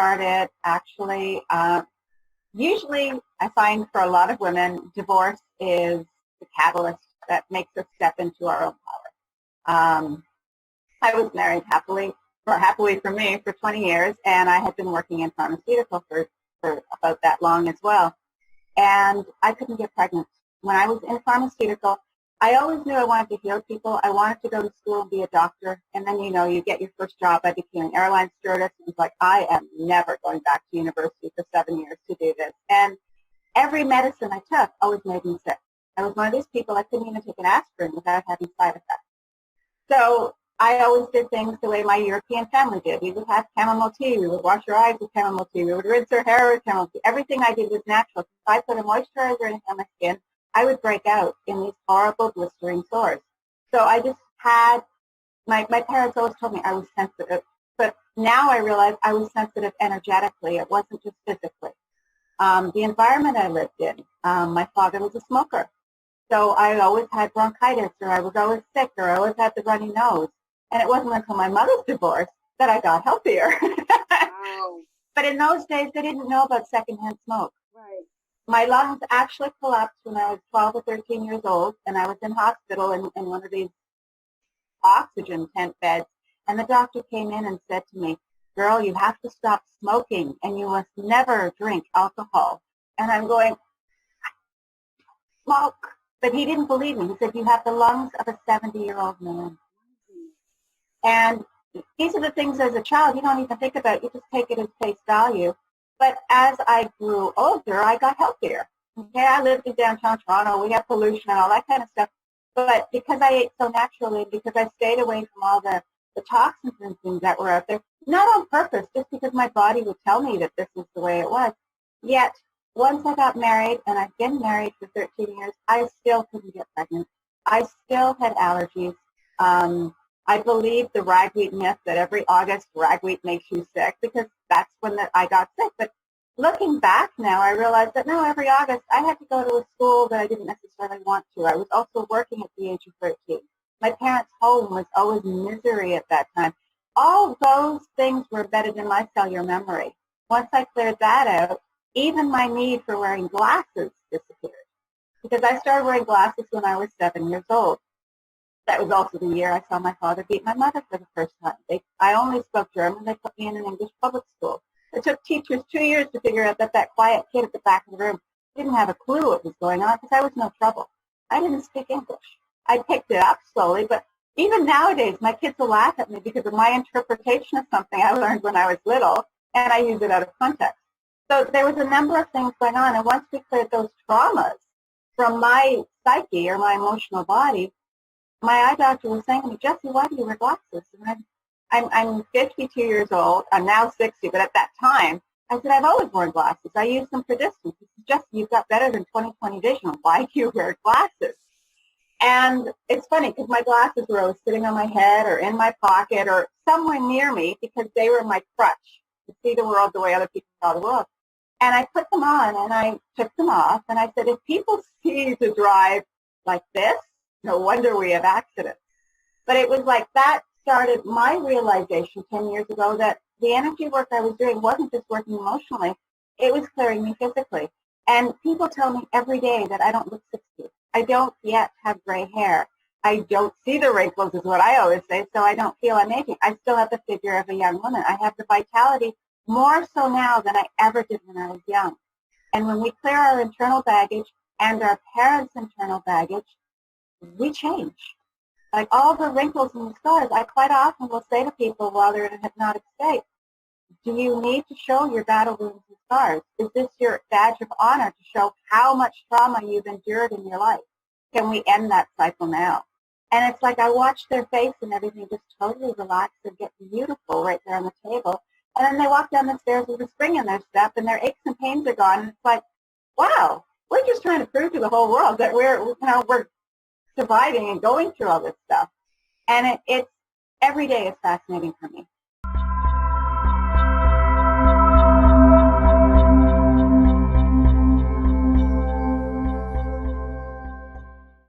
started actually, usually I find for a lot of women, divorce is the catalyst that makes us step into our own power. I was married happily for me, for 20 years, and I had been working in pharmaceutical for about that long as well. And I couldn't get pregnant. When I was in pharmaceutical, I always knew I wanted to heal people. I wanted to go to school and be a doctor. And then, you get your first job. I became an airline stewardess. It was like, I am never going back to university for 7 years to do this. And every medicine I took always made me sick. I was one of these people, I couldn't even take an aspirin without having side effects. So I always did things the way my European family did. We would have chamomile tea. We would wash our eyes with chamomile tea. We would rinse our hair with chamomile tea. Everything I did was natural. If I put a moisturizer on my skin, I would break out in these horrible blistering sores. So I just had, my parents always told me I was sensitive. But now I realize I was sensitive energetically. It wasn't just physically. The environment I lived in, my father was a smoker. So I always had bronchitis, or I was always sick, or I always had the runny nose. And it wasn't until my mother's divorce that I got healthier. Wow. But in those days, they didn't know about secondhand smoke. Right. My lungs actually collapsed when I was 12 or 13 years old, and I was in hospital in one of these oxygen tent beds. And the doctor came in and said to me, girl, you have to stop smoking, and you must never drink alcohol. And I'm going, smoke. But he didn't believe me. He said, you have the lungs of a 70-year-old man. And these are the things as a child you don't even think about. You just take it as face value. But as I grew older, I got healthier. Okay, I lived in downtown Toronto. We have pollution and all that kind of stuff. But because I ate so naturally, because I stayed away from all the toxins and things that were out there, not on purpose, just because my body would tell me that this is the way it was. Yet, once I got married, and I've been married for 13 years, I still couldn't get pregnant. I still had allergies. I believe the ragweed myth that every August ragweed makes you sick, because that's when I got sick. But looking back now, I realize that no, every August I had to go to a school that I didn't necessarily want to. I was also working at the age of 13. My parents' home was always misery at that time. All those things were embedded in my cellular memory. Once I cleared that out, even my need for wearing glasses disappeared, because I started wearing glasses when I was 7 years old. That was also the year I saw my father beat my mother for the first time. I only spoke German. They put me in an English public school. It took teachers 2 years to figure out that quiet kid at the back of the room didn't have a clue what was going on, because I was no trouble. I didn't speak English. I picked it up slowly, but even nowadays, my kids will laugh at me because of my interpretation of something I learned when I was little, and I use it out of context. So there was a number of things going on, and once we cleared those traumas from my psyche or my emotional body, my eye doctor was saying to me, Jessy, why do you wear glasses? And I'm 52 years old. I'm now 60, but at that time, I said, I've always worn glasses. I use them for distance. He said, Jessy, you've got better than 20/20 vision. Why do you wear glasses? And it's funny, because my glasses were always sitting on my head or in my pocket or somewhere near me, because they were my crutch to see the world the way other people saw the world. And I put them on, and I took them off, and I said, if people see you to drive like this, no wonder we have accidents. But it was like that started my realization 10 years ago that the energy work I was doing wasn't just working emotionally, it was clearing me physically. And people tell me every day that I don't look 60. I don't yet have gray hair. I don't see the wrinkles is what I always say, so I don't feel I'm aging. I still have the figure of a young woman. I have the vitality more so now than I ever did when I was young. And when we clear our internal baggage and our parents' internal baggage, we change. Like all the wrinkles and the scars, I quite often will say to people while they're in a hypnotic state, do you need to show your battle wounds and scars? Is this your badge of honor to show how much trauma you've endured in your life? Can we end that cycle now? And it's like I watch their face and everything just totally relax and get beautiful right there on the table. And then they walk down the stairs with a spring in their step, and their aches and pains are gone. And it's like, wow, we're just trying to prove to the whole world that we're surviving and going through all this stuff. And it's every day is fascinating for me.